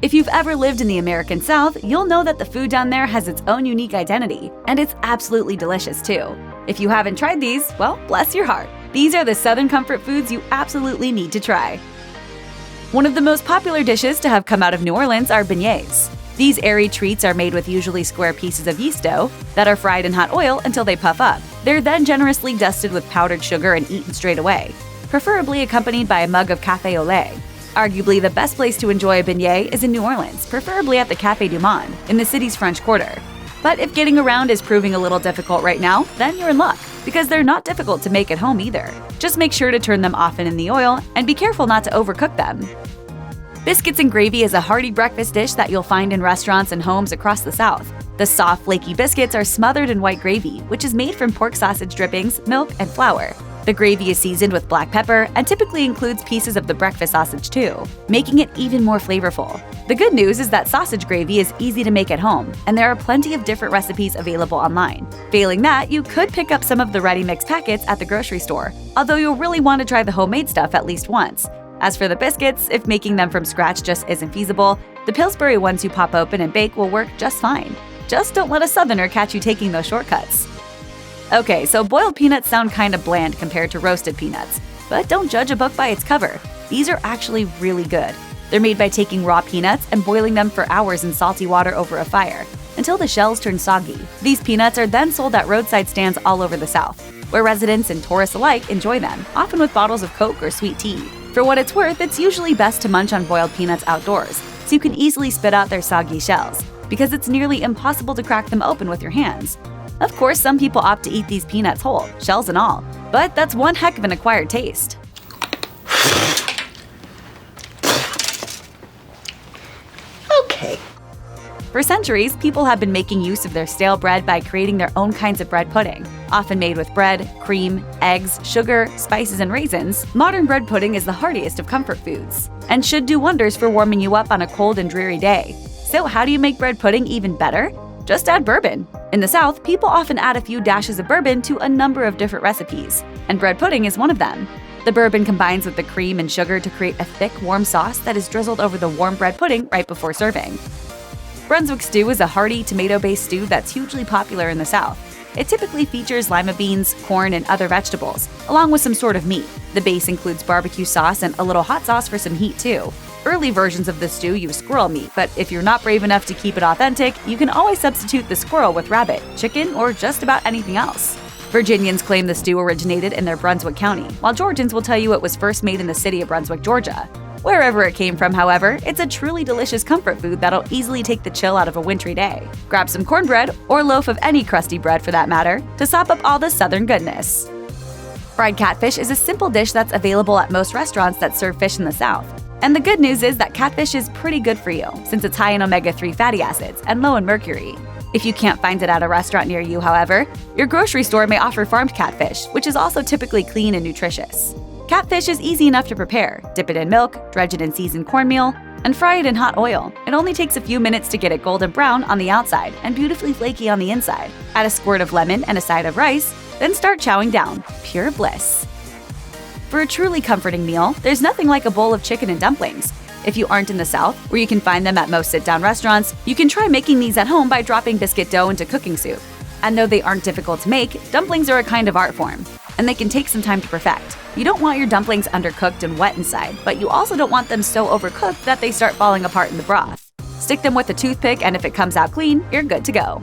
If you've ever lived in the American South, you'll know that the food down there has its own unique identity, and it's absolutely delicious too. If you haven't tried these, well, bless your heart. These are the Southern comfort foods you absolutely need to try. One of the most popular dishes to have come out of New Orleans are beignets. These airy treats are made with usually square pieces of yeast dough that are fried in hot oil until they puff up. They're then generously dusted with powdered sugar and eaten straight away, preferably accompanied by a mug of café au lait. Arguably the best place to enjoy a beignet is in New Orleans, preferably at the Café du Monde, in the city's French Quarter. But if getting around is proving a little difficult right now, then you're in luck, because they're not difficult to make at home either. Just make sure to turn them often in the oil, and be careful not to overcook them. Biscuits and gravy is a hearty breakfast dish that you'll find in restaurants and homes across the South. The soft, flaky biscuits are smothered in white gravy, which is made from pork sausage drippings, milk, and flour. The gravy is seasoned with black pepper and typically includes pieces of the breakfast sausage too, making it even more flavorful. The good news is that sausage gravy is easy to make at home, and there are plenty of different recipes available online. Failing that, you could pick up some of the ready-mix packets at the grocery store, although you'll really want to try the homemade stuff at least once. As for the biscuits, if making them from scratch just isn't feasible, the Pillsbury ones you pop open and bake will work just fine. Just don't let a Southerner catch you taking those shortcuts. Okay, so boiled peanuts sound kinda bland compared to roasted peanuts, but don't judge a book by its cover. These are actually really good. They're made by taking raw peanuts and boiling them for hours in salty water over a fire, until the shells turn soggy. These peanuts are then sold at roadside stands all over the South, where residents and tourists alike enjoy them, often with bottles of Coke or sweet tea. For what it's worth, it's usually best to munch on boiled peanuts outdoors, so you can easily spit out their soggy shells, because it's nearly impossible to crack them open with your hands. Of course, some people opt to eat these peanuts whole, shells and all, but that's one heck of an acquired taste. Okay. For centuries, people have been making use of their stale bread by creating their own kinds of bread pudding. Often made with bread, cream, eggs, sugar, spices, and raisins, modern bread pudding is the heartiest of comfort foods, and should do wonders for warming you up on a cold and dreary day. So how do you make bread pudding even better? Just add bourbon. In the South, people often add a few dashes of bourbon to a number of different recipes, and bread pudding is one of them. The bourbon combines with the cream and sugar to create a thick, warm sauce that is drizzled over the warm bread pudding right before serving. Brunswick stew is a hearty, tomato-based stew that's hugely popular in the South. It typically features lima beans, corn, and other vegetables, along with some sort of meat. The base includes barbecue sauce and a little hot sauce for some heat too. Early versions of the stew use squirrel meat, but if you're not brave enough to keep it authentic, you can always substitute the squirrel with rabbit, chicken, or just about anything else. Virginians claim the stew originated in their Brunswick County, while Georgians will tell you it was first made in the city of Brunswick, Georgia. Wherever it came from, however, it's a truly delicious comfort food that'll easily take the chill out of a wintry day. Grab some cornbread, or a loaf of any crusty bread for that matter, to sop up all the Southern goodness. Fried catfish is a simple dish that's available at most restaurants that serve fish in the South. And the good news is that catfish is pretty good for you, since it's high in omega-3 fatty acids and low in mercury. If you can't find it at a restaurant near you, however, your grocery store may offer farmed catfish, which is also typically clean and nutritious. Catfish is easy enough to prepare. Dip it in milk, dredge it in seasoned cornmeal, and fry it in hot oil. It only takes a few minutes to get it golden brown on the outside and beautifully flaky on the inside. Add a squirt of lemon and a side of rice, then start chowing down. Pure bliss. For a truly comforting meal, there's nothing like a bowl of chicken and dumplings. If you aren't in the South, where you can find them at most sit-down restaurants, you can try making these at home by dropping biscuit dough into cooking soup. And though they aren't difficult to make, dumplings are a kind of art form, and they can take some time to perfect. You don't want your dumplings undercooked and wet inside, but you also don't want them so overcooked that they start falling apart in the broth. Stick them with a toothpick, and if it comes out clean, you're good to go.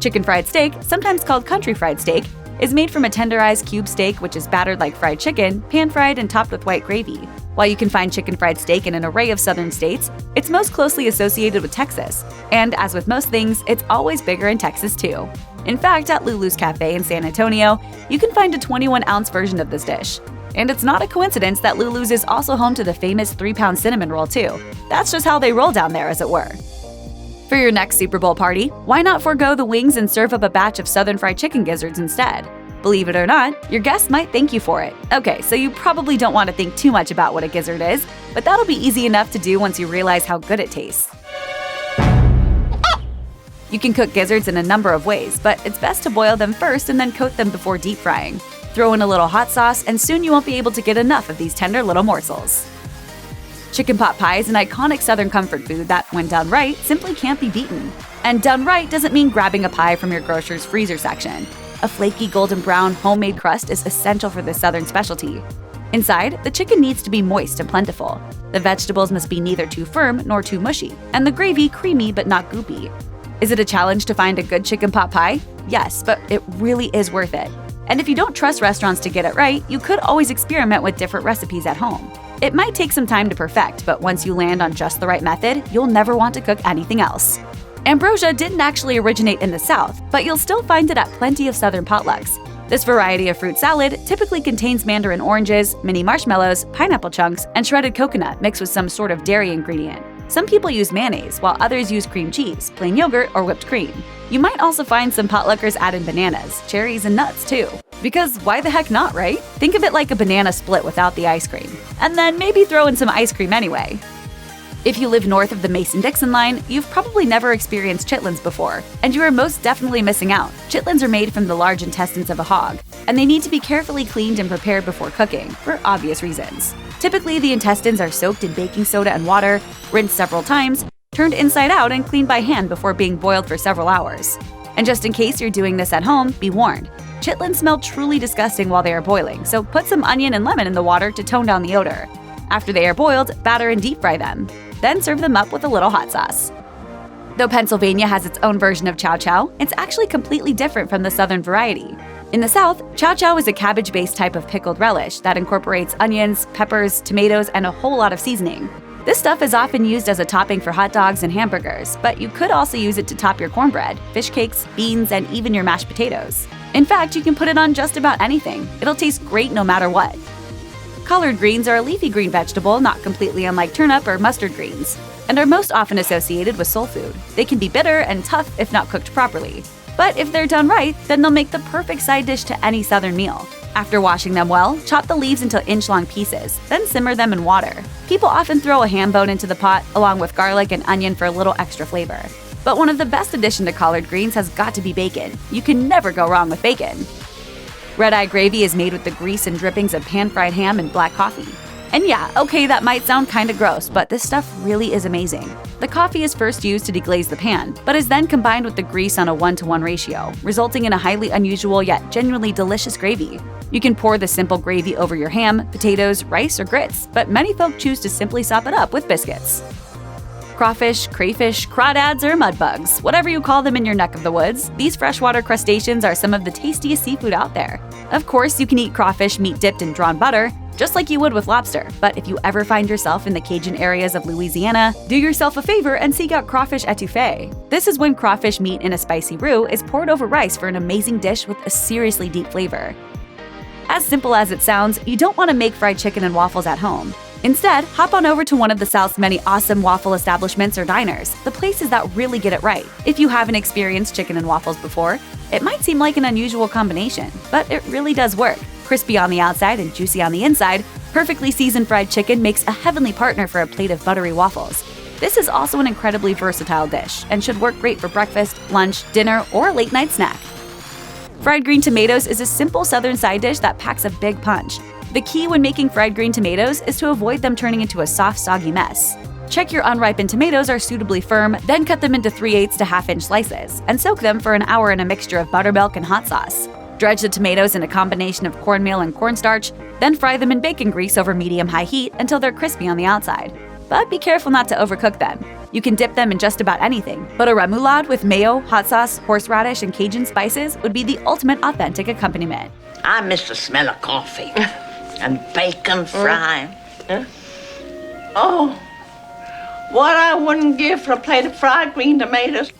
Chicken fried steak, sometimes called country fried steak, is made from a tenderized cube steak which is battered like fried chicken, pan-fried and topped with white gravy. While you can find chicken fried steak in an array of southern states, it's most closely associated with Texas. And as with most things, it's always bigger in Texas too. In fact, at Lulu's Cafe in San Antonio, you can find a 21-ounce version of this dish. And it's not a coincidence that Lulu's is also home to the famous 3-pound cinnamon roll too. That's just how they roll down there, as it were. For your next Super Bowl party, why not forego the wings and serve up a batch of Southern fried chicken gizzards instead? Believe it or not, your guests might thank you for it. Okay, so you probably don't want to think too much about what a gizzard is, but that'll be easy enough to do once you realize how good it tastes. You can cook gizzards in a number of ways, but it's best to boil them first and then coat them before deep frying. Throw in a little hot sauce, and soon you won't be able to get enough of these tender little morsels. Chicken pot pie is an iconic Southern comfort food that, when done right, simply can't be beaten. And done right doesn't mean grabbing a pie from your grocer's freezer section. A flaky golden brown homemade crust is essential for this Southern specialty. Inside, the chicken needs to be moist and plentiful. The vegetables must be neither too firm nor too mushy, and the gravy creamy but not goopy. Is it a challenge to find a good chicken pot pie? Yes, but it really is worth it. And if you don't trust restaurants to get it right, you could always experiment with different recipes at home. It might take some time to perfect, but once you land on just the right method, you'll never want to cook anything else. Ambrosia didn't actually originate in the South, but you'll still find it at plenty of Southern potlucks. This variety of fruit salad typically contains mandarin oranges, mini marshmallows, pineapple chunks, and shredded coconut mixed with some sort of dairy ingredient. Some people use mayonnaise, while others use cream cheese, plain yogurt, or whipped cream. You might also find some potluckers add in bananas, cherries, and nuts too. Because why the heck not, right? Think of it like a banana split without the ice cream. And then maybe throw in some ice cream anyway. If you live north of the Mason-Dixon line, you've probably never experienced chitlins before, and you are most definitely missing out. Chitlins are made from the large intestines of a hog, and they need to be carefully cleaned and prepared before cooking, for obvious reasons. Typically, the intestines are soaked in baking soda and water, rinsed several times, turned inside out, and cleaned by hand before being boiled for several hours. And just in case you're doing this at home, be warned. Chitlins smell truly disgusting while they are boiling, so put some onion and lemon in the water to tone down the odor. After they are boiled, batter and deep fry them. Then serve them up with a little hot sauce. Though Pennsylvania has its own version of chow-chow, it's actually completely different from the Southern variety. In the South, chow-chow is a cabbage-based type of pickled relish that incorporates onions, peppers, tomatoes, and a whole lot of seasoning. This stuff is often used as a topping for hot dogs and hamburgers, but you could also use it to top your cornbread, fish cakes, beans, and even your mashed potatoes. In fact, you can put it on just about anything. It'll taste great no matter what. Collard greens are a leafy green vegetable not completely unlike turnip or mustard greens, and are most often associated with soul food. They can be bitter and tough if not cooked properly. But if they're done right, then they'll make the perfect side dish to any Southern meal. After washing them well, chop the leaves into inch-long pieces, then simmer them in water. People often throw a ham bone into the pot, along with garlic and onion for a little extra flavor. But one of the best additions to collard greens has got to be bacon. You can never go wrong with bacon. Red-eye gravy is made with the grease and drippings of pan-fried ham and black coffee. And yeah, okay, that might sound kinda gross, but this stuff really is amazing. The coffee is first used to deglaze the pan, but is then combined with the grease on a 1-to-1 ratio, resulting in a highly unusual yet genuinely delicious gravy. You can pour the simple gravy over your ham, potatoes, rice, or grits, but many folk choose to simply sop it up with biscuits. Crawfish, crayfish, crawdads, or mudbugs, whatever you call them in your neck of the woods, these freshwater crustaceans are some of the tastiest seafood out there. Of course, you can eat crawfish meat dipped in drawn butter, just like you would with lobster, but if you ever find yourself in the Cajun areas of Louisiana, do yourself a favor and seek out crawfish etouffee. This is when crawfish meat in a spicy roux is poured over rice for an amazing dish with a seriously deep flavor. As simple as it sounds, you don't want to make fried chicken and waffles at home. Instead, hop on over to one of the South's many awesome waffle establishments or diners, the places that really get it right. If you haven't experienced chicken and waffles before, it might seem like an unusual combination, but it really does work. Crispy on the outside and juicy on the inside, perfectly seasoned fried chicken makes a heavenly partner for a plate of buttery waffles. This is also an incredibly versatile dish and should work great for breakfast, lunch, dinner, or a late-night snack. Fried green tomatoes is a simple Southern side dish that packs a big punch. The key when making fried green tomatoes is to avoid them turning into a soft, soggy mess. Check your unripened tomatoes are suitably firm, then cut them into 3/8 to half-inch slices, and soak them for an hour in a mixture of buttermilk and hot sauce. Dredge the tomatoes in a combination of cornmeal and cornstarch, then fry them in bacon grease over medium-high heat until they're crispy on the outside. But be careful not to overcook them. You can dip them in just about anything, but a remoulade with mayo, hot sauce, horseradish, and Cajun spices would be the ultimate authentic accompaniment. I miss the smell of coffee and bacon frying. Oh, what I wouldn't give for a plate of fried green tomatoes.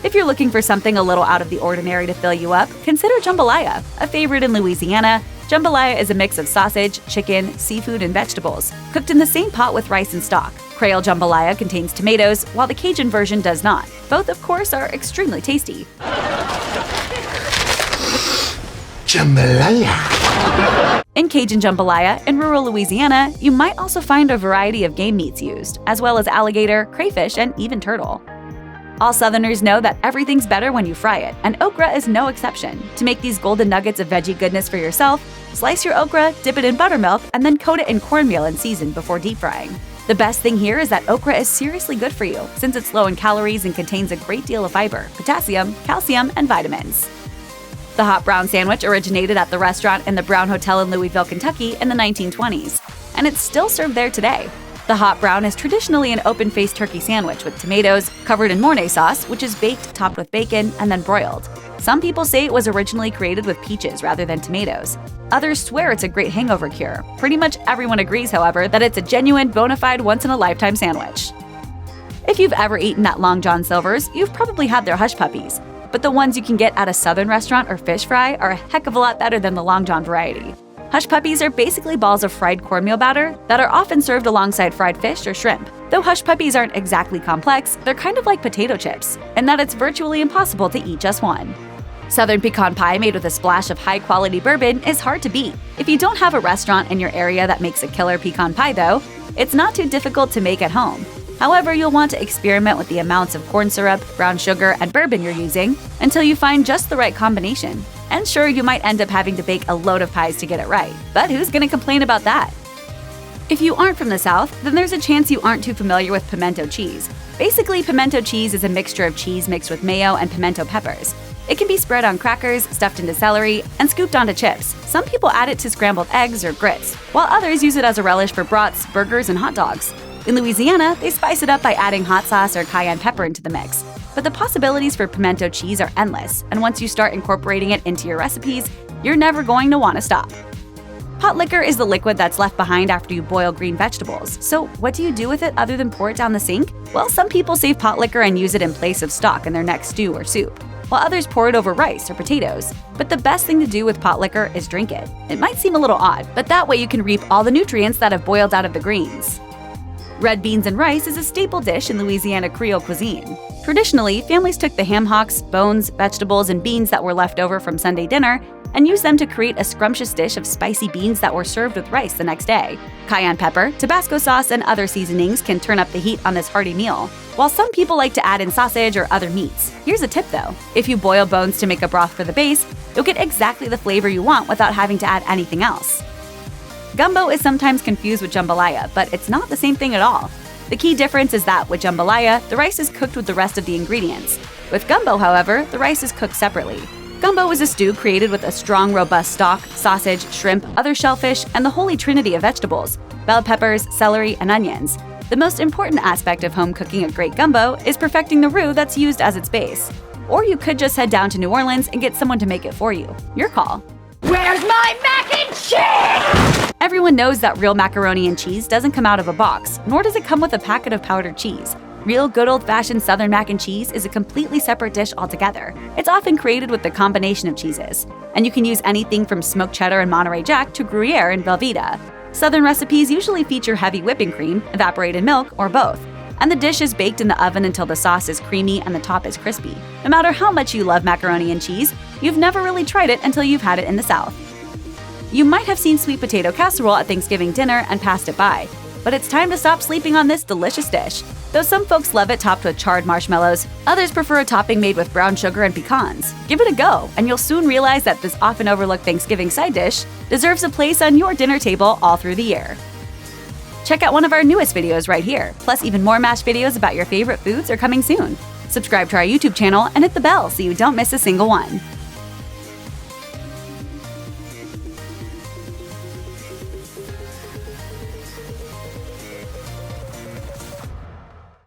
If you're looking for something a little out of the ordinary to fill you up, consider jambalaya. A favorite in Louisiana, jambalaya is a mix of sausage, chicken, seafood, and vegetables, cooked in the same pot with rice and stock. Creole jambalaya contains tomatoes, while the Cajun version does not. Both, of course, are extremely tasty. Jambalaya. In Cajun jambalaya, in rural Louisiana, you might also find a variety of game meats used, as well as alligator, crayfish, and even turtle. All Southerners know that everything's better when you fry it, and okra is no exception. To make these golden nuggets of veggie goodness for yourself, slice your okra, dip it in buttermilk, and then coat it in cornmeal and season before deep frying. The best thing here is that okra is seriously good for you, since it's low in calories and contains a great deal of fiber, potassium, calcium, and vitamins. The hot brown sandwich originated at the restaurant in the Brown Hotel in Louisville, Kentucky in the 1920s, and it's still served there today. The hot brown is traditionally an open-faced turkey sandwich with tomatoes, covered in Mornay sauce, which is baked, topped with bacon, and then broiled. Some people say it was originally created with peaches rather than tomatoes. Others swear it's a great hangover cure. Pretty much everyone agrees, however, that it's a genuine, bona fide, once-in-a-lifetime sandwich. If you've ever eaten at Long John Silver's, you've probably had their Hushpuppies, but the ones you can get at a southern restaurant or fish fry are a heck of a lot better than the Long John variety. Hushpuppies are basically balls of fried cornmeal batter that are often served alongside fried fish or shrimp. Though Hushpuppies aren't exactly complex, they're kind of like potato chips, in that it's virtually impossible to eat just one. Southern pecan pie made with a splash of high-quality bourbon is hard to beat. If you don't have a restaurant in your area that makes a killer pecan pie, though, it's not too difficult to make at home. However, you'll want to experiment with the amounts of corn syrup, brown sugar, and bourbon you're using until you find just the right combination. And sure, you might end up having to bake a load of pies to get it right, but who's gonna complain about that? If you aren't from the South, then there's a chance you aren't too familiar with pimento cheese. Basically, pimento cheese is a mixture of cheese mixed with mayo and pimento peppers. It can be spread on crackers, stuffed into celery, and scooped onto chips. Some people add it to scrambled eggs or grits, while others use it as a relish for brats, burgers, and hot dogs. In Louisiana, they spice it up by adding hot sauce or cayenne pepper into the mix. But the possibilities for pimento cheese are endless, and once you start incorporating it into your recipes, you're never going to want to stop. Potlikker is the liquid that's left behind after you boil green vegetables. So what do you do with it other than pour it down the sink? Well, some people save potlikker and use it in place of stock in their next stew or soup, while others pour it over rice or potatoes. But the best thing to do with potlikker is drink it. It might seem a little odd, but that way you can reap all the nutrients that have boiled out of the greens. Red beans and rice is a staple dish in Louisiana Creole cuisine. Traditionally, families took the ham hocks, bones, vegetables, and beans that were left over from Sunday dinner and used them to create a scrumptious dish of spicy beans that were served with rice the next day. Cayenne pepper, Tabasco sauce, and other seasonings can turn up the heat on this hearty meal, while some people like to add in sausage or other meats. Here's a tip though: if you boil bones to make a broth for the base, you'll get exactly the flavor you want without having to add anything else. Gumbo is sometimes confused with jambalaya, but it's not the same thing at all. The key difference is that with jambalaya, the rice is cooked with the rest of the ingredients. With gumbo, however, the rice is cooked separately. Gumbo is a stew created with a strong, robust stock, sausage, shrimp, other shellfish, and the holy trinity of vegetables: bell peppers, celery, and onions. The most important aspect of home cooking a great gumbo is perfecting the roux that's used as its base. Or you could just head down to New Orleans and get someone to make it for you. Your call. Where's my mac and cheese? Everyone knows that real macaroni and cheese doesn't come out of a box, nor does it come with a packet of powdered cheese. Real good old-fashioned Southern mac and cheese is a completely separate dish altogether. It's often created with the combination of cheeses, and you can use anything from smoked cheddar and Monterey Jack to Gruyere and Velveeta. Southern recipes usually feature heavy whipping cream, evaporated milk, or both, and the dish is baked in the oven until the sauce is creamy and the top is crispy. No matter how much you love macaroni and cheese, you've never really tried it until you've had it in the South. You might have seen sweet potato casserole at Thanksgiving dinner and passed it by, but it's time to stop sleeping on this delicious dish. Though some folks love it topped with charred marshmallows, others prefer a topping made with brown sugar and pecans. Give it a go, and you'll soon realize that this often overlooked Thanksgiving side dish deserves a place on your dinner table all through the year. Check out one of our newest videos right here. Plus, even more MASH videos about your favorite foods are coming soon. Subscribe to our YouTube channel and hit the bell so you don't miss a single one.